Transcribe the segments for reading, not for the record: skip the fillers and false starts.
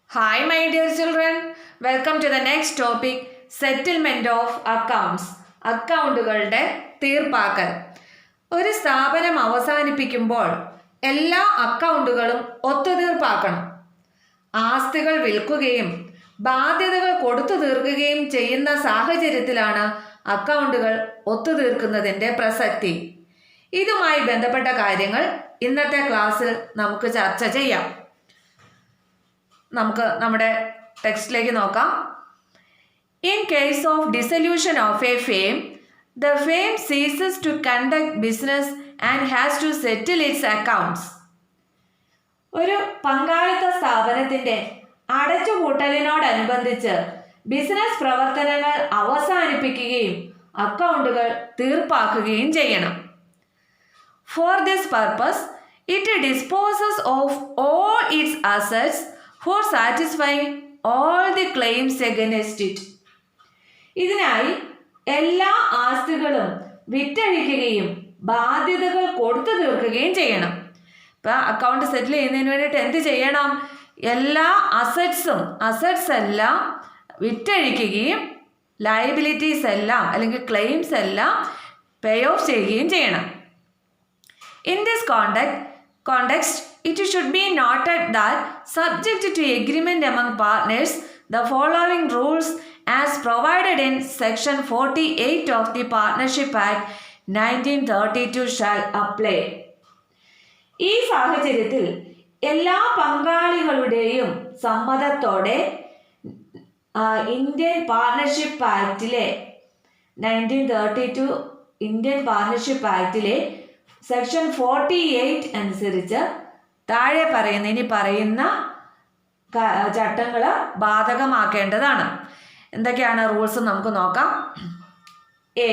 Hi, my dear children. Welcome to the next topic, settlement of accounts. അക്കൗണ്ടുകളുടെ തീർപ്പാക്കൽ. ഒരു സ്ഥാപനം അവസാനിപ്പിക്കുമ്പോൾ എല്ലാ അക്കൗണ്ടുകളും ഒത്തുതീർപ്പാക്കണം. ആസ്തികൾ വിൽക്കുകയും ബാധ്യതകൾ കൊടുത്തു തീർക്കുകയും ചെയ്യുന്ന സാഹചര്യത്തിലാണ് അക്കൗണ്ടുകൾ ഒത്തുതീർക്കുന്നതിൻ്റെ പ്രസക്തി. ഇതുമായി ബന്ധപ്പെട്ട കാര്യങ്ങൾ ഇന്നത്തെ ക്ലാസ്സിൽ നമുക്ക് ചർച്ച ചെയ്യാം. നമുക്ക് നമ്മുടെ ടെക്സ്റ്റിലേക്ക് നോക്കാം. In case of dissolution of a firm, the firm ceases to conduct business and has to settle its accounts. ഒരു പങ്കാളിത്ത സ്ഥാപനത്തിൻ്റെ അടച്ചുപൂട്ടലിനോടനുബന്ധിച്ച് ബിസിനസ് പ്രവർത്തനങ്ങൾ അവസാനിപ്പിക്കുകയും അക്കൗണ്ടുകൾ തീർപ്പാക്കുകയും ചെയ്യണം. For this purpose it disposes of all its assets for satisfying all the claims against it. ഇതിനായി എല്ലാ ആസ്തികളും വിറ്റഴിക്കുകയും ബാധ്യതകൾ കൊടുത്തു തീർക്കുകയും ചെയ്യണം. ഇപ്പം അക്കൗണ്ട് സെറ്റിൽ ചെയ്യുന്നതിന് വേണ്ടിയിട്ട് എന്ത് ചെയ്യണം? എല്ലാ അസറ്റ്സ് എല്ലാം വിറ്റഴിക്കുകയും ലയബിലിറ്റീസ് എല്ലാം അല്ലെങ്കിൽ ക്ലെയിംസ് എല്ലാം പേ ഓഫ് ചെയ്യുകയും ചെയ്യണം. In this context, it should be noted that subject to agreement among partners, the following rules as provided in section 48 of the Partnership Act 1932 shall apply. ഈ സാഹചര്യത്തിൽ എല്ലാ പങ്കാളികളുടെയും സമ്മതത്തോടെ ഇന്ത്യൻ പാർട്ണർഷിപ്പ് ആക്ടിലെ 1932 ഇന്ത്യൻ പാർട്ണർഷിപ്പ് ആക്ടിലെ section 48 അനുസരിച്ച് താഴെ പറയുന്ന ചട്ടങ്ങൾ ബാധകമാക്കേണ്ടതാണ്. എന്തൊക്കെയാണ് റൂൾസ് നമുക്ക് നോക്കാം. എ,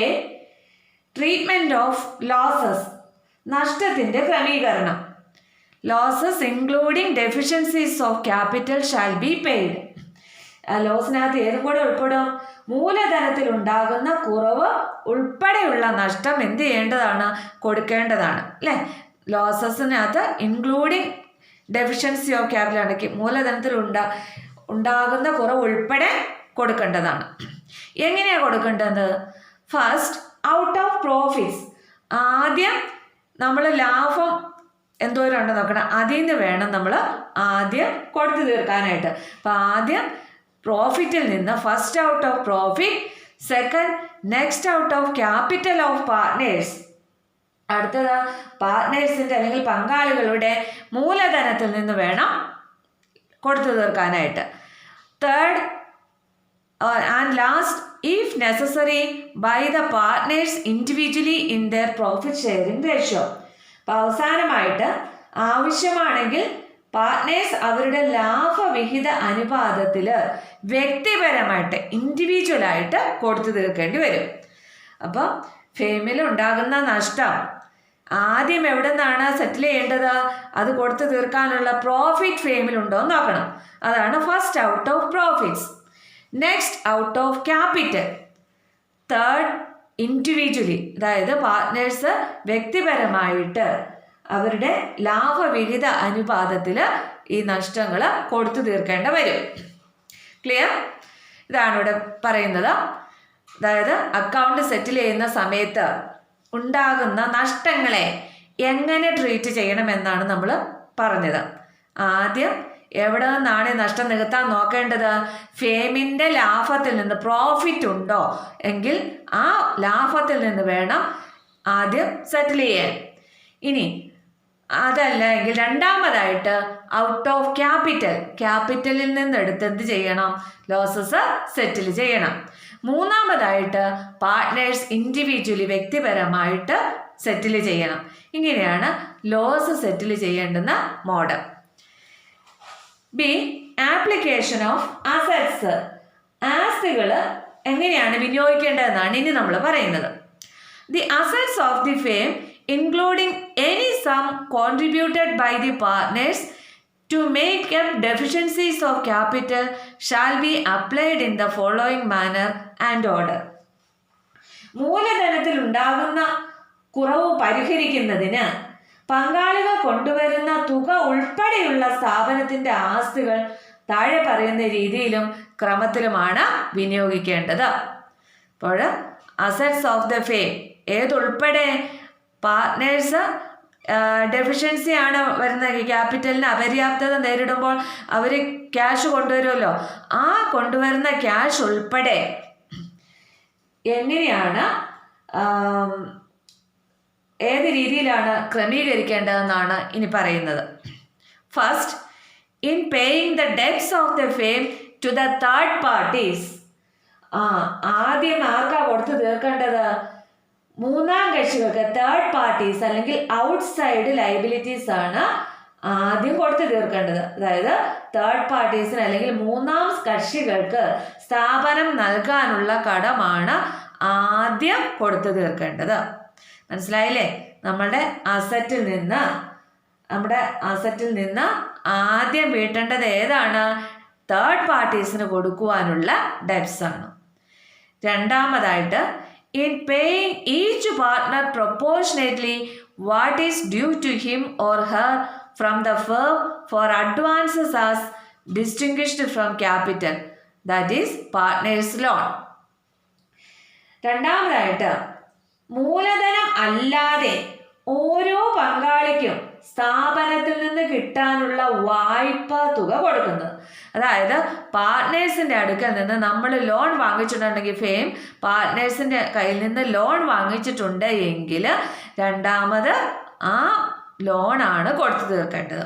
ട്രീറ്റ്മെൻറ്റ് ഓഫ് ലോസസ്, നഷ്ടത്തിൻ്റെ ക്രമീകരണം. Losses including deficiencies of capital shall be paid. ലോസിനകത്ത് ഏതും കൂടെ ഉൾപ്പെടും? മൂലധനത്തിൽ ഉണ്ടാകുന്ന കുറവ് ഉൾപ്പെടെയുള്ള നഷ്ടം എന്ത് ചെയ്യേണ്ടതാണ്? കൊടുക്കേണ്ടതാണ് അല്ലേ? ലോസസിനകത്ത് ഇൻക്ലൂഡിങ് ഡെഫിഷ്യൻസി ഓഫ് ക്യാപിറ്റൽ അടക്കി മൂലധനത്തിൽ ഉണ്ടാകുന്ന കുറവ് ഉൾപ്പെടെ കൊടുക്കേണ്ടതാണ്. എങ്ങനെയാണ് കൊടുക്കേണ്ടത്? First, out of profits. ആദ്യം നമ്മൾ ലാഭം എന്തോരം ഉണ്ടെന്ന് നോക്കണം. അതിൽ നിന്ന് വേണം നമ്മൾ ആദ്യം കൊടുത്തു തീർക്കാനായിട്ട്. അപ്പം ആദ്യം പ്രോഫിറ്റിൽ നിന്ന് first out of profit, second next out of capital of partners, അടുത്തത് പാർട്ട്നേഴ്സിൻ്റെ അല്ലെങ്കിൽ പങ്കാളികളുടെ മൂലധനത്തിൽ നിന്ന് വേണം കൊടുത്തു തീർക്കാനായിട്ട്. Third and last, if necessary by the partners individually in their profit sharing ratio. അപ്പോൾ അവസാനമായിട്ട് ആവശ്യമാണെങ്കിൽ പാർട്ട്നേഴ്സ് അവരുടെ ലാഭവിഹിത അനുപാതത്തിൽ വ്യക്തിപരമായിട്ട് ഇൻഡിവിജ്വലായിട്ട് കൊടുത്തു തീർക്കേണ്ടി വരും. അപ്പം ഫേമിൽ ഉണ്ടാകുന്ന നഷ്ടം ആദ്യം എവിടെ നിന്നാണ് സെറ്റിൽ ചെയ്യേണ്ടത്? അത് കൊടുത്തു തീർക്കാനുള്ള പ്രോഫിറ്റ് ഫേമിലുണ്ടോ എന്ന് നോക്കണം. അതാണ് first out of profits, next out of capital, third individually, അതായത് പാർട്ട്നേഴ്സ് വ്യക്തിപരമായിട്ട് അവരുടെ ലാഭവിഹിത അനുപാതത്തിൽ ഈ നഷ്ടങ്ങൾ കൊടുത്തു തീർക്കേണ്ട വരും. ക്ലിയർ? ഇതാണ് ഇവിടെ പറയുന്നത്. അതായത് അക്കൗണ്ട് സെറ്റിൽ ചെയ്യുന്ന സമയത്ത് ഉണ്ടാകുന്ന നഷ്ടങ്ങളെ എങ്ങനെ ട്രീറ്റ് ചെയ്യണമെന്നാണ് നമ്മൾ പറഞ്ഞത്. ആദ്യം എവിടെ നിന്നാണ് നഷ്ടം നികത്താൻ നോക്കേണ്ടത്? ഫേമിൻ്റെ ലാഭത്തിൽ നിന്ന് പ്രോഫിറ്റ് ഉണ്ടോ എങ്കിൽ ആ ലാഭത്തിൽ നിന്ന് വേണം ആദ്യം സെറ്റിൽ ചെയ്യാൻ. ഇനി അതല്ല എങ്കിൽ രണ്ടാമതായിട്ട് ഔട്ട് ഓഫ് ക്യാപിറ്റലിൽ നിന്ന് എടുത്ത് എന്ത് ചെയ്യണം? ലോസസ് സെറ്റിൽ ചെയ്യണം. മൂന്നാമതായിട്ട് പാർട്ട്നേഴ്സ് ഇൻഡിവിജ്വലി വ്യക്തിപരമായിട്ട് സെറ്റിൽ ചെയ്യണം. ഇങ്ങനെയാണ് ലോസ് സെറ്റിൽ ചെയ്യേണ്ടുന്ന mode. B, application of assets. ആസ്തികൾ എങ്ങനെയാണ് വിനിയോഗിക്കേണ്ടതെന്നാണ് ഇനി നമ്മൾ പറയുന്നത്. The assets of the firm including any sum contributed by the partners to make up deficiencies of capital shall be applied in the following manner and order. മൂലധനത്തിൽ ഉണ്ടാകുന്ന കുറവ് പരിഹരിക്കുന്നതിന് പങ്കാളികൾ കൊണ്ടുവരുന്ന തുക ഉൾപ്പെടെയുള്ള സ്ഥാപനത്തിൻ്റെ ആസ്തികൾ താഴെ പറയുന്ന രീതിയിലും ക്രമത്തിലുമാണ് വിനിയോഗിക്കേണ്ടത്. അപ്പോൾ അസറ്റ്സ് ഓഫ് ദ ഫേം ഏതുൾപ്പെടെ പാർട്ട്നേഴ്സ് ഡെഫിഷ്യൻസി ആണ് വരുന്നത്. ക്യാപിറ്റലിന് അപര്യാപ്തത നേരിടുമ്പോൾ അവർ ക്യാഷ് കൊണ്ടുവരുമല്ലോ, ആ കൊണ്ടുവരുന്ന ക്യാഷ് ഉൾപ്പെടെ എങ്ങനെയാണ് ഏത് രീതിയിലാണ് ക്രമീകരിക്കേണ്ടതെന്നാണ് ഇനി പറയുന്നത്. First, in paying the debts of the firm to the third parties. ആദ്യം ആർക്കാ കൊടുത്തു തീർക്കേണ്ടത്? മൂന്നാം കക്ഷികൾക്ക്, തേർഡ് പാർട്ടീസ് അല്ലെങ്കിൽ ഔട്ട്സൈഡ് ലയബിലിറ്റീസ് ആണ് ആദ്യം കൊടുത്തു തീർക്കേണ്ടത്. അതായത് തേർഡ് പാർട്ടീസിന് അല്ലെങ്കിൽ മൂന്നാം കക്ഷികൾക്ക് സ്ഥാപനം നൽകാനുള്ള കടമാണ് ആദ്യം കൊടുത്തു തീർക്കേണ്ടത്. മനസ്സിലായില്ലേ? നമ്മുടെ അസറ്റിൽ നിന്ന് ആദ്യം വീട്ടേണ്ടത് ഏതാണ്? തേർഡ് പാർട്ടീസിന് കൊടുക്കുവാനുള്ള ഡെറ്റ്സ് ആണ്. രണ്ടാമതായിട്ട്, in paying each partner proportionately what is due to him or her from the firm for advances as distinguished from capital, that is partners loan. രണ്ടാമതായിട്ട്, മൂലധനം അല്ലാതെ ഓരോ പങ്കാളിക്കും സ്ഥാപനത്തിൽ നിന്ന് കിട്ടാനുള്ള വായ്പാ തുക കൊടുക്കുന്നത്. അതായത് പാർട്ട്നേഴ്സിൻ്റെ അടുക്കൽ നിന്ന് നമ്മൾ ലോൺ വാങ്ങിച്ചിട്ടുണ്ടെങ്കിൽ, ഫേം പാർട്ട്നേഴ്സിൻ്റെ കയ്യിൽ നിന്ന് ലോൺ വാങ്ങിച്ചിട്ടുണ്ട് എങ്കിൽ രണ്ടാമത് ആ ലോണാണ് കൊടുത്തു തീർക്കേണ്ടത്.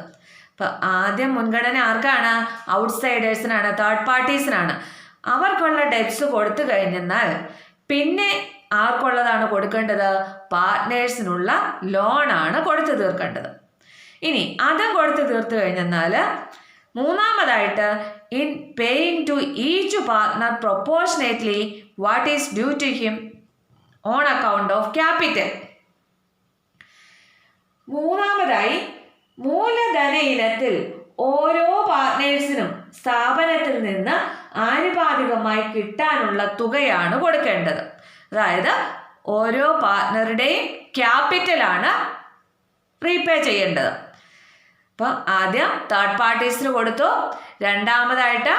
അപ്പം ആദ്യം മുൻഗണന ആർക്കാണ്? ഔട്ട്സൈഡേഴ്സിനാണ്, തേർഡ് പാർട്ടീസിനാണ്. അവർക്കുള്ള ഡെറ്റ്സ് കൊടുത്തു കഴിഞ്ഞെന്നാൽ പിന്നെ ആർക്കുള്ളതാണ് കൊടുക്കേണ്ടത്? പാർട്ട്നേഴ്സിനുള്ള ലോണാണ് കൊടുത്തു തീർക്കേണ്ടത്. ഇനി അതും കൊടുത്തു തീർത്തു കഴിഞ്ഞെന്നാൽ മൂന്നാമതായിട്ട്, in paying to each partner proportionately what is due to him on account of capital. മൂന്നാമതായി, മൂലധന ഇനത്തിൽ ഓരോ പാർട്ട്നേഴ്സിനും സ്ഥാപനത്തിൽ നിന്ന് ആനുപാതികമായി കിട്ടാനുള്ള തുകയാണ് കൊടുക്കേണ്ടത്. അതായത് ഓരോ പാർട്ട്ണറുടെയും ക്യാപിറ്റലാണ് റീപേ ചെയ്യേണ്ടത്. അപ്പം ആദ്യം തേർഡ് പാർട്ടീസിന് കൊടുത്തു, രണ്ടാമതായിട്ട്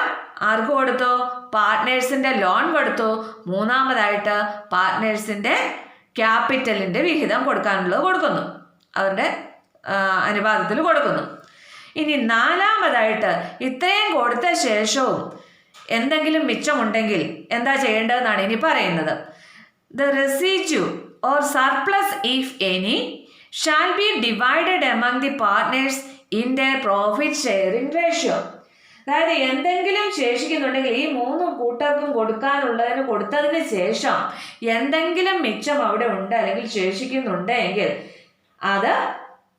ആർക്ക് കൊടുത്തു? പാർട്ട്നേഴ്സിൻ്റെ ലോൺ കൊടുത്തു, മൂന്നാമതായിട്ട് പാർട്ട്നേഴ്സിൻ്റെ ക്യാപിറ്റലിൻ്റെ വിഹിതം കൊടുക്കാനുള്ളത് കൊടുക്കുന്നു, അവരുടെ അനുപാതത്തിൽ കൊടുക്കുന്നു. ഇനി നാലാമതായിട്ട്, ഇത്രയും കൊടുത്ത ശേഷവും എന്തെങ്കിലും മിച്ചമുണ്ടെങ്കിൽ എന്താ ചെയ്യേണ്ടതെന്നാണ് ഇനി പറയുന്നത്. The residue or surplus, if any, shall be divided among the partners in their profit sharing ratio. അതായത് എന്തെങ്കിലും ശേഷിക്കുന്നുണ്ടെങ്കിൽ ഈ മൂന്ന് കൂട്ടർക്കും കൊടുക്കാനുള്ളതിന് കൊടുത്തതിന് ശേഷം എന്തെങ്കിലും മിച്ചം അവിടെ ഉണ്ട് അല്ലെങ്കിൽ ശേഷിക്കുന്നുണ്ടെങ്കിൽ അത്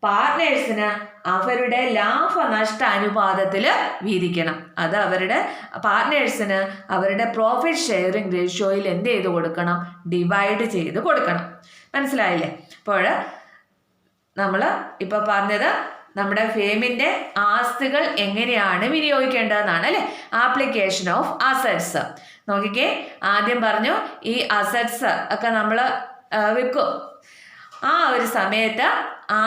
പാർട്ട്നേഴ്സിന് അവരുടെ ലാഭനഷ്ട അനുപാതത്തിൽ വീതിക്കണം. അത് അവരുടെ പാർട്ട്നേഴ്സിന് അവരുടെ പ്രോഫിറ്റ് ഷെയറിംഗ് റേഷ്യോയിൽ എന്ത് ചെയ്ത് കൊടുക്കണം? ഡിവൈഡ് ചെയ്ത് കൊടുക്കണം. മനസ്സിലായില്ലേ? അപ്പോൾ നമ്മൾ ഇപ്പോൾ പറഞ്ഞത് നമ്മുടെ ഫേമിൻ്റെ ആസ്തികൾ എങ്ങനെയാണ് വിനിയോഗിക്കേണ്ടതെന്നാണ് അല്ലേ? Application of assets. നോക്കിക്കേ, ആദ്യം പറഞ്ഞു ഈ അസറ്റ്സ് ഒക്കെ നമ്മൾ വിൽക്കും. ആ ഒരു സമയത്ത്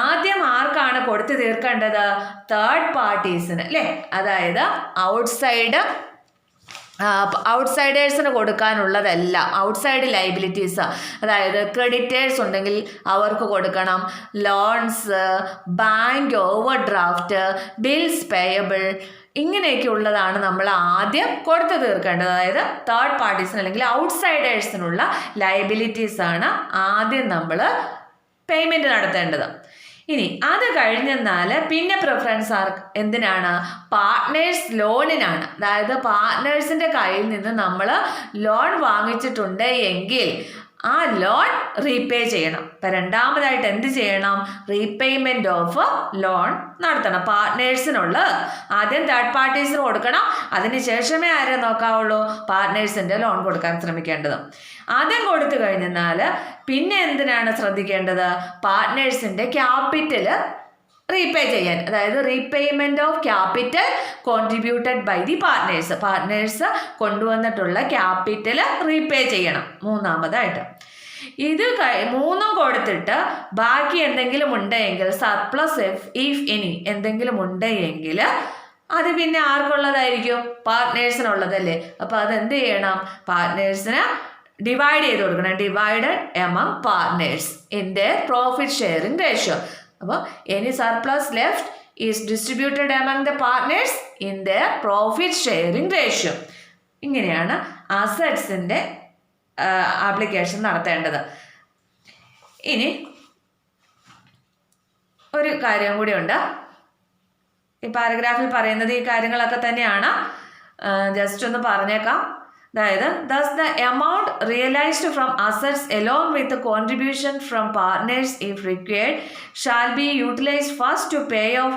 ആദ്യം ആർക്കാണ് കൊടുത്തു തീർക്കേണ്ടത്? തേർഡ് പാർട്ടീസിന് അല്ലേ? അതായത് ഔട്ട്സൈഡേഴ്സിന് കൊടുക്കാനുള്ളതെല്ലാം, ഔട്ട്സൈഡ് ലയബിലിറ്റീസ്, അതായത് ക്രെഡിറ്റേഴ്സ് ഉണ്ടെങ്കിൽ അവർക്ക് കൊടുക്കണം, loans, bank over draft, bills payable, ഇങ്ങനെയൊക്കെ ഉള്ളതാണ് നമ്മൾ ആദ്യം കൊടുത്തു തീർക്കേണ്ടത്. അതായത് തേർഡ് പാർട്ടീസിന് അല്ലെങ്കിൽ ഔട്ട്സൈഡേഴ്സിനുള്ള ലയബിലിറ്റീസാണ് ആദ്യം നമ്മൾ പേയ്മെൻറ്റ് നടത്തേണ്ടത്. ഇനി അത് കഴിഞ്ഞെന്നാൽ പിന്നെ പ്രിഫറൻസ് എന്തിനാണ്? പാർട്ട്നേഴ്സ് ലോണിനാണ്. അതായത് പാർട്ട്നേഴ്സിൻ്റെ കയ്യിൽ നിന്ന് നമ്മൾ ലോൺ വാങ്ങിച്ചിട്ടുണ്ട് എങ്കിൽ ആ ലോൺ റീപേ ചെയ്യണം. ഇപ്പം രണ്ടാമതായിട്ട് എന്ത് ചെയ്യണം? റീപേയ്മെൻറ്റ് ഓഫ് ലോൺ നടത്തണം. പാർട്ട്നേഴ്സിനുള്ള ആദ്യം തേർഡ് പാർട്ടീസിന് കൊടുക്കണം, അതിന് ശേഷമേ ആരെ നോക്കാവുള്ളൂ? പാർട്ട്നേഴ്സിൻ്റെ ലോൺ കൊടുക്കാൻ ശ്രമിക്കേണ്ടത്. ആദ്യം കൊടുത്തു കഴിഞ്ഞെന്നാൽ പിന്നെ എന്തിനാണ് ശ്രദ്ധിക്കേണ്ടത്? പാർട്ട്നേഴ്സിൻ്റെ ക്യാപിറ്റൽ റീപേ ചെയ്യാൻ. അതായത് repayment of capital contributed by the partners. Partners കൊണ്ടുവന്നിട്ടുള്ള ക്യാപിറ്റൽ റീപേ ചെയ്യണം മൂന്നാമതായിട്ട്. ഇത് മൂന്നും കൊടുത്തിട്ട് ബാക്കി എന്തെങ്കിലും ഉണ്ടെങ്കിൽ, സർപ്ലസ് ഇഫ് എനി എന്തെങ്കിലും ഉണ്ടെങ്കിൽ അത് പിന്നെ ആർക്കുള്ളതായിരിക്കും? പാർട്ട്നേഴ്സിനുള്ളതല്ലേ. അപ്പോൾ അതെന്ത് ചെയ്യണം? പാർട്ട്നേഴ്സിന് ഡിവൈഡ് ചെയ്ത് കൊടുക്കണം. Divided among partners in their profit sharing ratio. അപ്പോൾ any surplus left is distributed among the partners in their profit sharing ratio. ഇങ്ങനെയാണ് അസറ്റ്സിൻ്റെ ആപ്ലിക്കേഷൻ നടത്തേണ്ടത്. ഇനി ഒരു കാര്യം കൂടിയുണ്ട്. ഈ പാരഗ്രാഫിൽ പറയുന്നത് ഈ കാര്യങ്ങളൊക്കെ തന്നെയാണ്. ജസ്റ്റ് ഒന്ന് പറഞ്ഞേക്കാം. അതായത് thus the amount realized from assets along with the contribution from partners if required shall be utilized first to pay off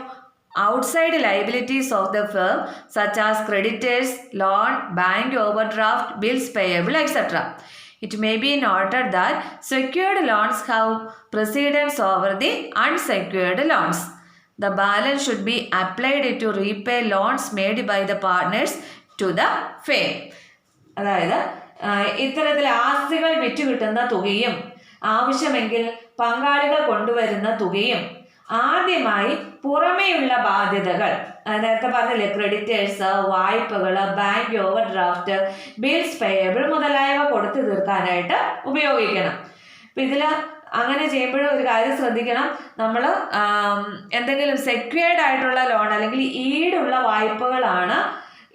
outside liabilities of the firm such as creditors, loan, bank overdraft, bills payable, etc. It may be noted that secured loans have precedence over the unsecured loans. The balance should be applied to repay loans made by the partners to the firm. അതായത് ഇത്തരത്തിൽ ആസ്തികൾ വിറ്റ് കിട്ടുന്ന തുകയും ആവശ്യമെങ്കിൽ പങ്കാളികൾ കൊണ്ടുവരുന്ന തുകയും ആദ്യമായി പുറമേയുള്ള ബാധ്യതകൾ, നേരത്തെ പറഞ്ഞില്ലേ, ക്രെഡിറ്റേഴ്സ്, വായ്പകൾ, bank over draft, bills payable മുതലായവ കൊടുത്തു തീർക്കാനായിട്ട് ഉപയോഗിക്കണം. അപ്പം ഇതിൽ അങ്ങനെ ചെയ്യുമ്പോഴും ഒരു കാര്യം ശ്രദ്ധിക്കണം. നമ്മൾ എന്തെങ്കിലും സെക്യൂർഡ് ആയിട്ടുള്ള ലോൺ അല്ലെങ്കിൽ ഈടുള്ള വായ്പകളാണ്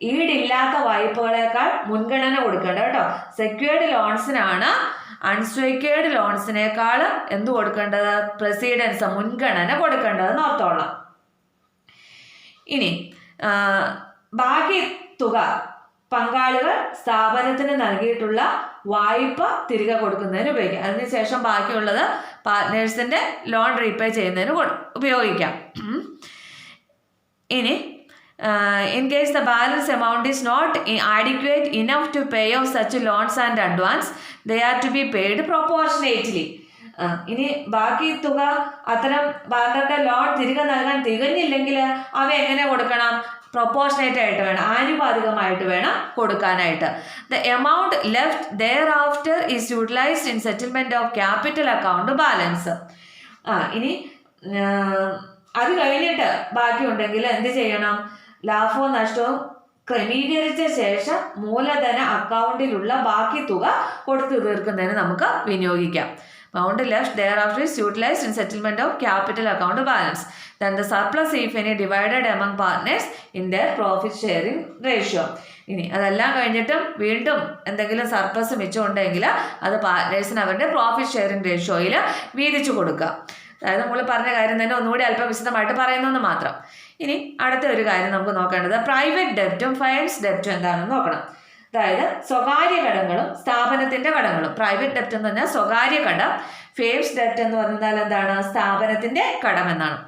ഈടില്ലാത്ത വായ്പകളേക്കാൾ മുൻഗണന കൊടുക്കേണ്ടത് കേട്ടോ. സെക്യൂർഡ് ലോൺസിനാണ് അൺസെക്യൂർഡ് ലോൺസിനേക്കാൾ എന്ത് കൊടുക്കേണ്ടത്? പ്രസിഡൻസ്, മുൻഗണന കൊടുക്കേണ്ടതെന്ന് ഓർത്തോളാം. ഇനി ബാക്കി തുക പങ്കാളികൾ സ്ഥാപനത്തിന് നൽകിയിട്ടുള്ള വായ്പ തിരികെ കൊടുക്കുന്നതിന് ഉപയോഗിക്കാം. അതിനുശേഷം ബാക്കിയുള്ളത് പാർട്ട്നേഴ്സിൻ്റെ ലോൺ റീപേ ചെയ്യുന്നതിന് ഉപയോഗിക്കാം. ഇനി in case the balance amount is not adequate enough to pay off such loans and advance, they are to be paid proportionately. ഇനി ബാക്കി തുക അത്തരം പാർട്ട്ണറുടെ ലോൺ തിരികെ നൽകാൻ തികഞ്ഞില്ലെങ്കിൽ അവ എങ്ങനെ കൊടുക്കണം? പ്രൊപ്പോർഷനേറ്റ് ആയിട്ട് വേണം, ആനുപാതികമായിട്ട് വേണം കൊടുക്കാനായിട്ട്. The amount left thereafter is utilized in settlement of capital account balance. ഇനി അത് കഴിഞ്ഞിട്ട് ബാക്കി ഉണ്ടെങ്കിൽ എന്ത് ചെയ്യണം? ലാഭവും നഷ്ടവും ക്രമീകരിച്ച ശേഷം മൂലധന അക്കൗണ്ടിലുള്ള ബാക്കി തുക കൊടുത്തു തീർക്കുന്നതിന് നമുക്ക് വിനിയോഗിക്കാം. Amount left thereafter is utilized in settlement of capital account balance. Then the surplus, if any, divided among partners in their profit sharing ratio. ഇനി അതെല്ലാം കഴിഞ്ഞിട്ടും വീണ്ടും എന്തെങ്കിലും സർപ്ലസ് മിച്ചമുണ്ടെങ്കിൽ അത് പാർട്ട്നേഴ്സിന് അവരുടെ പ്രോഫിറ്റ് ഷെയറിംഗ് റേഷ്യോയിൽ വീതിച്ചു കൊടുക്കുക. അതായത് നമ്മൾ പറഞ്ഞ കാര്യം തന്നെ ഒന്നുകൂടി അല്പം വിശദമായിട്ട് പറയുന്നു മാത്രം. ഇനി അടുത്ത ഒരു കാര്യം നമുക്ക് നോക്കേണ്ടത് പ്രൈവറ്റ് ഡെപ്റ്റും ഫൈനാൻസ് ഡെപ്റ്റും എന്താണെന്ന് നോക്കണം. അതായത് സ്വകാര്യ കടങ്ങളും സ്ഥാപനത്തിന്റെ കടങ്ങളും. പ്രൈവറ്റ് ഡെപ്റ്റ് എന്ന് പറഞ്ഞാൽ സ്വകാര്യ കടം, ഫേംസ് ഡെപ്റ്റ് എന്ന് പറഞ്ഞാൽ എന്താണ്? സ്ഥാപനത്തിന്റെ കടം എന്നാണ്.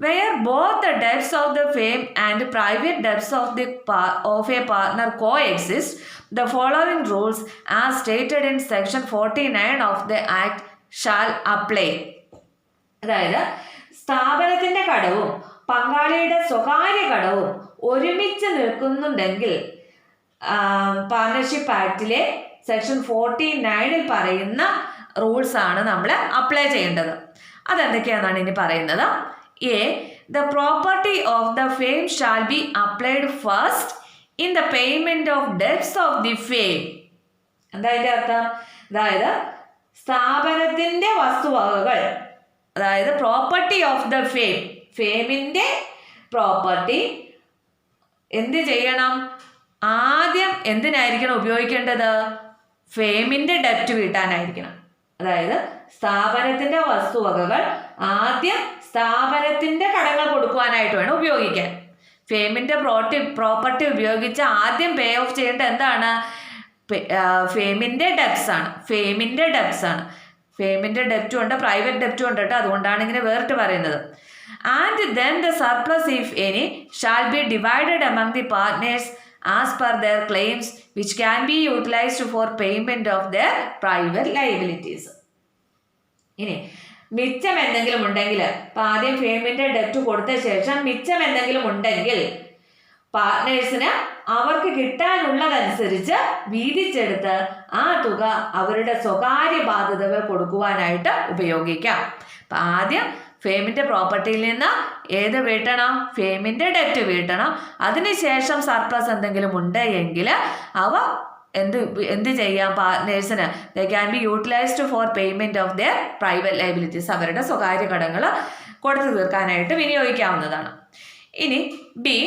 Where both the debts of the firm and private debts of a partner coexist, the following rules as stated in section 49 of the Act shall apply. അതായത് സ്ഥാപനത്തിന്റെ കടവും പങ്കാളിയുടെ സ്വകാര്യ കടവും ഒരുമിച്ച് നിൽക്കുന്നുണ്ടെങ്കിൽ പാർട്ണർഷിപ്പ് ആക്ടിലെ സെക്ഷൻ 49 പറയുന്ന റൂൾസ് ആണ് നമ്മൾ അപ്ലൈ ചെയ്യേണ്ടത്. അതെന്തൊക്കെയാണെന്നാണ് ഇനി പറയുന്നത്. A. The property of the firm shall be applied first in the payment of debts of the firm. എന്താ അതിൻ്റെ അർത്ഥം? അതായത് സ്ഥാപനത്തിന്റെ വസ്തുവകകൾ, അതായത് പ്രോപ്പർട്ടി ഓഫ് ദ ഫേം, ഫേമിൻ്റെ പ്രോപ്പർട്ടി എന്ത് ചെയ്യണം? ആദ്യം എന്തിനായിരിക്കണം ഉപയോഗിക്കേണ്ടത്? ഫേമിൻ്റെ ഡെപ്റ്റ് വീട്ടാനായിരിക്കണം. അതായത് സ്ഥാപനത്തിന്റെ വസ്തുവകകൾ ആദ്യം സ്ഥാപനത്തിന്റെ കടങ്ങൾ കൊടുക്കുവാനായിട്ട് വേണം ഉപയോഗിക്കാൻ. ഫേമിൻ്റെ പ്രോപ്പർട്ടി ഉപയോഗിച്ച് ആദ്യം പേ ഓഫ് ചെയ്യേണ്ട എന്താണ്? ഫേമിൻ്റെ ഡെപ്റ്റ്സ് ആണ്. ഫേമിൻ്റെ ഡെപ്റ്റും ഉണ്ട്, പ്രൈവറ്റ് ഡെപ്റ്റും ഉണ്ട് കേട്ടോ. അതുകൊണ്ടാണ് ഇങ്ങനെ വേറിട്ട് പറയുന്നത്. And then the surplus if any shall be divided among the partners as per their claims which can be utilised for payment of their private liabilities. ഇനി മിച്ചം എന്തെങ്കിലും ഉണ്ടെങ്കിൽ, ഇപ്പം ആദ്യം ഫേമിൻ്റെ ഡെപ്റ്റ് കൊടുത്ത ശേഷം മിച്ചം എന്തെങ്കിലും ഉണ്ടെങ്കിൽ പാർട്ട്നേഴ്സിന് അവർക്ക് കിട്ടാനുള്ളതനുസരിച്ച് വീതിച്ചെടുത്ത് ആ തുക അവരുടെ സ്വകാര്യ ബാധ്യതകൾ കൊടുക്കുവാനായിട്ട് ഉപയോഗിക്കാം. അപ്പം ആദ്യം ഫേമിൻ്റെ പ്രോപ്പർട്ടിയിൽ നിന്ന് ഏത് വീട്ടണം? ഫേമിൻ്റെ ഡെപ്റ്റ് വീട്ടണം. അതിനുശേഷം സർപ്ലസ് എന്തെങ്കിലും ഉണ്ട് എങ്കിൽ അവ എന്ത് ചെയ്യാം? പാർട്ട്നേഴ്സിന് they can be utilised for payment of their private liabilities. അവരുടെ സ്വകാര്യ കടങ്ങൾ കൊടുത്തു തീർക്കാനായിട്ട് വിനിയോഗിക്കാവുന്നതാണ്. ഇനി B,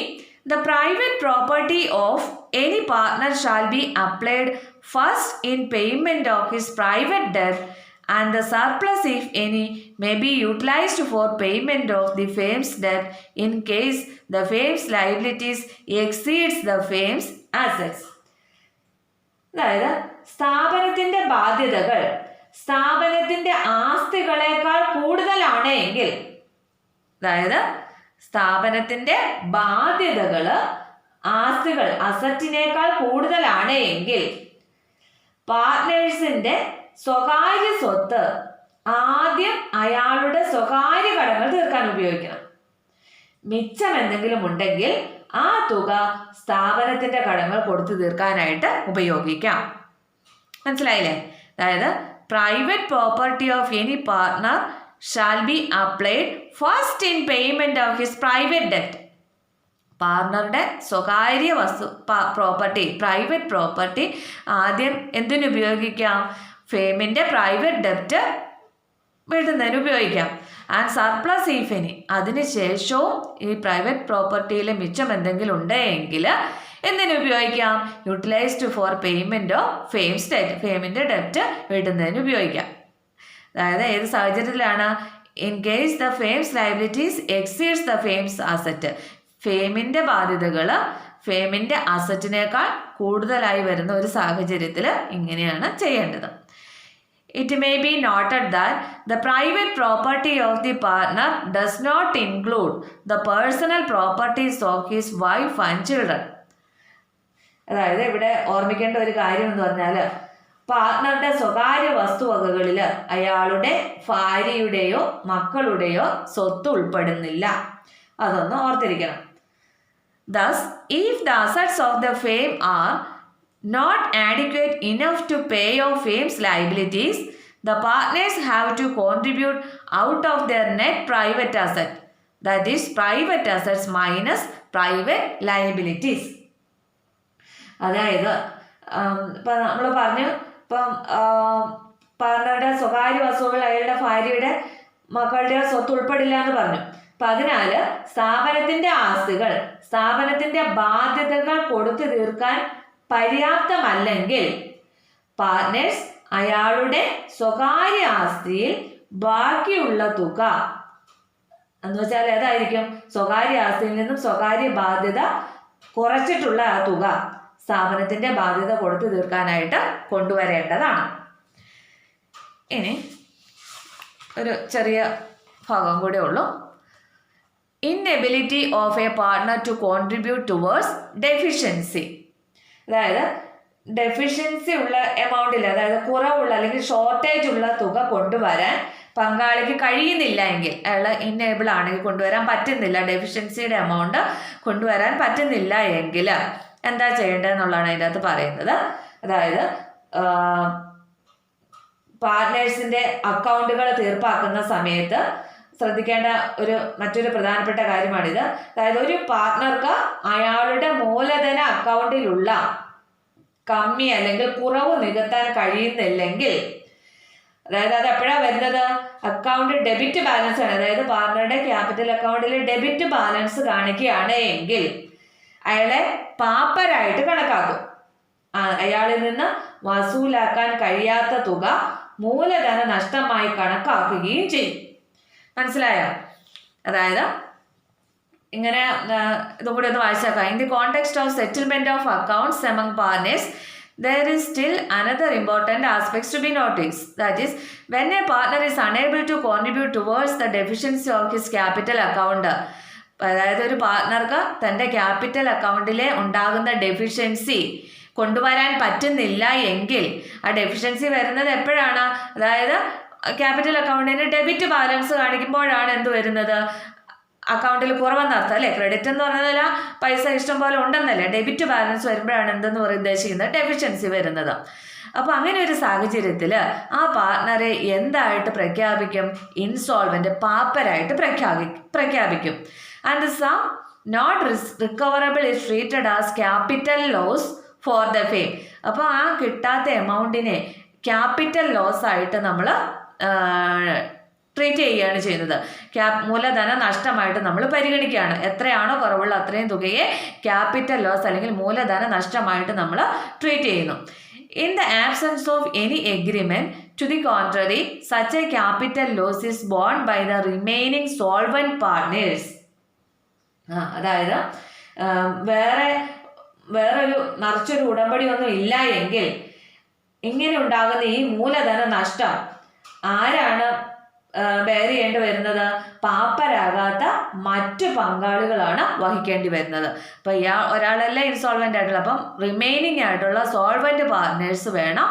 the private property of any partner shall be applied first in payment of his private debt, and the surplus, if any, may be utilized for payment of the firm's debt in case the firm's liabilities exceeds the firm's assets. അതായത് സ്ഥാപനത്തിന്റെ ബാധ്യതകൾ സ്ഥാപനത്തിന്റെ ആസ്തികളെക്കാൾ കൂടുതലാണ് എങ്കിൽ, അതായത് സ്ഥാപനത്തിന്റെ ബാധ്യതകൾ ആസ്തികൾ അസറ്റിനേക്കാൾ കൂടുതലാണ് എങ്കിൽ പാർട്ട്നേഴ്സിന്റെ സ്വകാര്യ സ്വത്ത് ആദ്യം അയാളുടെ സ്വകാര്യ കടങ്ങൾ തീർക്കാൻ ഉപയോഗിക്കണം. മിച്ചം എന്തെങ്കിലും ഉണ്ടെങ്കിൽ ആ തുക സ്ഥാപനത്തിന്റെ കടങ്ങൾ കൊടുത്തു തീർക്കാനായിട്ട് ഉപയോഗിക്കാം. മനസ്സിലായില്ലേ? അതായത് private property of any partner shall be applied first in payment of his private debt. പാർട്ണറുടെ സ്വകാര്യ പ്രോപ്പർട്ടി, പ്രൈവറ്റ് പ്രോപ്പർട്ടി ആദ്യം എന്തിനുപയോഗിക്കാം? ഫേമിൻ്റെ പ്രൈവറ്റ് ഡെപ്റ്റ് വീട്ടുന്നതിന് ഉപയോഗിക്കാം. ആൻഡ് സർപ്ലസ് ഈഫ് എനി, അതിനുശേഷവും ഈ പ്രൈവറ്റ് പ്രോപ്പർട്ടിയിൽ മിച്ചം എന്തെങ്കിലും ഉണ്ടെങ്കിൽ എന്തിനു ഉപയോഗിക്കാം? Utilised for payment of firm's debt, ഫേമിൻ്റെ ഡെപ്റ്റ് വീട്ടുന്നതിന് ഉപയോഗിക്കാം. അതായത് ഏത് സാഹചര്യത്തിലാണ്? In case the firm's liabilities exceeds the firm's asset, ഫേമിൻ്റെ ബാധ്യതകൾ ഫേമിൻ്റെ അസറ്റിനേക്കാൾ കൂടുതലായി വരുന്ന ഒരു സാഹചര്യത്തിൽ ഇങ്ങനെയാണ് ചെയ്യേണ്ടത്. It may be noted that the private property of the partner does not include the personal properties of his wife and children. അതായത് ഇവിടെ ഓർമ്മിക്കേണ്ട ഒരു കാര്യം എന്ന് പറഞ്ഞാൽ, പാർട്ട്ണറുടെ സ്വകാര്യ വസ്തുവകകളിൽ അയാളുടെ ഭാര്യയുടെയോ മക്കളുടെയോ സ്വത്ത് ഉൾപ്പെടുന്നില്ല. അതൊന്ന് ഓർത്തിരിക്കണം. Thus, if the assets of the firm are not adequate enough to pay off firm's liabilities, the partners have to contribute out of their net private asset, that is private assets minus private liabilities. അതായത് ഇപ്പം നമ്മൾ പറഞ്ഞു, ഇപ്പം പാർട്ണറുടെ സ്വകാര്യ വസ്തുക്കൾ അയാളുടെ ഭാര്യയുടെ മക്കളുടെ സ്വത്ത് ഉൾപ്പെടില്ല എന്ന് പറഞ്ഞു. അപ്പം അതിനാൽ സ്ഥാപനത്തിന്റെ ആസ്തികൾ സ്ഥാപനത്തിന്റെ ബാധ്യതകൾ കൊടുത്തു തീർക്കാൻ പര്യാപ്തമല്ലെങ്കിൽ പാർട്ട്നേഴ്സ് അയാളുടെ സ്വകാര്യ ആസ്തിയിൽ ബാക്കിയുള്ള തുക എന്ന് വെച്ചാൽ ഏതായിരിക്കും? സ്വകാര്യ ആസ്തിയിൽ നിന്നും സ്വകാര്യ ബാധ്യത കുറച്ചിട്ടുള്ള ആ തുക സ്ഥാപനത്തിന്റെ ബാധ്യത കൊടുത്തു തീർക്കാനായിട്ട് കൊണ്ടുവരേണ്ടതാണ്. ഇനി ഒരു ചെറിയ ഭാഗം കൂടെ ഉള്ളൂ. Inability of a partner to contribute towards deficiency. അതായത് ഡെഫിഷ്യൻസി ഉള്ള എമൗണ്ടിൽ, അതായത് കുറവുള്ള അല്ലെങ്കിൽ ഷോർട്ടേജ് ഉള്ള തുക കൊണ്ടുവരാൻ പങ്കാളിക്ക് കഴിയുന്നില്ല എങ്കിൽ, അയാൾ ഇന്നേബിൾ ആണെങ്കിൽ കൊണ്ടുവരാൻ പറ്റുന്നില്ല, ഡെഫിഷ്യൻസിയുടെ എമൗണ്ട് കൊണ്ടുവരാൻ പറ്റുന്നില്ല എങ്കിൽ എന്താ ചെയ്യേണ്ടതെന്നുള്ളതാണ് അതിൻ്റെ അകത്ത് പറയുന്നത്. അതായത് പാർട്ട്നേഴ്സിൻ്റെ അക്കൗണ്ടുകൾ തീർപ്പാക്കുന്ന സമയത്ത് ശ്രദ്ധിക്കേണ്ട മറ്റൊരു പ്രധാനപ്പെട്ട കാര്യമാണിത്. അതായത് ഒരു പാർട്ട്ണർക്ക് അയാളുടെ മൂലധന അക്കൗണ്ടിലുള്ള കമ്മി അല്ലെങ്കിൽ കുറവ് നികത്താൻ കഴിയുന്നില്ലെങ്കിൽ, അതായത് അത് എപ്പോഴാണ് വരുന്നത്? അക്കൗണ്ട് ഡെബിറ്റ് ബാലൻസ് ആണ്. അതായത് പാർട്ട്ണറുടെ ക്യാപിറ്റൽ അക്കൗണ്ടിൽ ഡെബിറ്റ് ബാലൻസ് കാണിക്കുകയാണ് എങ്കിൽ അയാളെ പാപ്പരായിട്ട് കണക്കാക്കും. അയാളിൽ നിന്ന് വസൂലാക്കാൻ കഴിയാത്ത തുക മൂലധന നഷ്ടമായി കണക്കാക്കുകയും ചെയ്യും. മനസ്സിലായോ? അതായത് ഇങ്ങനെ ഇതും കൂടി ഒന്ന് വായിച്ചേക്കാം. In the context of settlement of accounts among partners there is still another important aspects to be noticed. That is, when a partner is unable to contribute towards the deficiency of his capital account, അതായത് ഒരു പാർട്ട്ണർക്ക് തൻ്റെ capital അക്കൗണ്ടിലെ ഉണ്ടാകുന്ന deficiency കൊണ്ടുവരാൻ പറ്റുന്നില്ല എങ്കിൽ, ആ deficiency വരുന്നത് എപ്പോഴാണ്? അതായത് ക്യാപിറ്റൽ അക്കൗണ്ടിന് ഡെബിറ്റ് ബാലൻസ് കാണിക്കുമ്പോഴാണ് എന്ത് വരുന്നത്? അക്കൗണ്ടിൽ കുറവെന്നർത്ഥം അല്ലേ? ക്രെഡിറ്റ് എന്ന് പറഞ്ഞതല്ല, പൈസ ഇഷ്ടം പോലെ ഉണ്ടെന്നല്ലേ. ഡെബിറ്റ് ബാലൻസ് വരുമ്പോഴാണ് എന്തെന്ന് ഉദ്ദേശിക്കുന്നത്? ഡെഫിഷ്യൻസി വരുന്നത്. അപ്പോൾ അങ്ങനെ ഒരു സാഹചര്യത്തിൽ ആ പാർട്ട്ണറെ എന്തായിട്ട് പ്രഖ്യാപിക്കും? ഇൻസോൾവെൻ്റ്, പാപ്പരായിട്ട് പ്രഖ്യാപിക്കും. And sum not recoverable is treated as capital loss for the firm. അപ്പോൾ ആ കിട്ടാത്ത എമൗണ്ടിനെ ക്യാപിറ്റൽ ലോസ് ആയിട്ട് നമ്മൾ ട്രീറ്റ് ചെയ്യുകയാണ് ചെയ്യുന്നത്. മൂലധന നഷ്ടമായിട്ട് നമ്മൾ പരിഗണിക്കുകയാണ്. എത്രയാണോ കുറവുള്ള അത്രയും തുകയെ ക്യാപിറ്റൽ ലോസ് അല്ലെങ്കിൽ മൂലധന നഷ്ടമായിട്ട് നമ്മൾ ട്രീറ്റ് ചെയ്യുന്നു. In the absence of any agreement to the contrary, such a capital loss is borne by the remaining solvent partners. അതായത് വേറൊരു മറിച്ചൊരു ഉടമ്പടി ഒന്നും ഇല്ല എങ്കിൽ ഇങ്ങനെ ഉണ്ടാകുന്ന ഈ മൂലധന നഷ്ടം ആരാണ് ബെയർ ചെയ്യേണ്ടി വരുന്നത്? പാപ്പരാകാത്ത മറ്റു പങ്കാളികളാണ് വഹിക്കേണ്ടി വരുന്നത്. അപ്പം ഒരാളല്ല ഇൻസോൾവെൻ്റ് ആയിട്ടുള്ള, അപ്പം റിമൈനിങ് ആയിട്ടുള്ള സോൾവെൻ്റ് പാർട്ട്നേഴ്സ് വേണം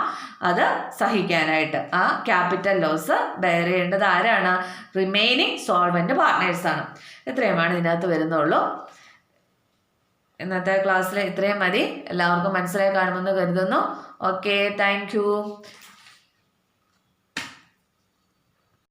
അത് സഹിക്കാനായിട്ട്. ആ ക്യാപിറ്റൽ ലോസ് ബെയർ ചെയ്യേണ്ടത് ആരാണ്? റിമൈനിങ് സോൾവെൻ്റ് പാർട്ട്നേഴ്സാണ്. ഇത്രയുമാണ് ഇതിനകത്ത് വരുന്നുള്ളൂ. ഇന്നത്തെ ക്ലാസ്സിൽ ഇത്രയും മതി. എല്ലാവർക്കും മനസ്സിലായി കാണുമെന്ന് കരുതുന്നു. Okay, thank you.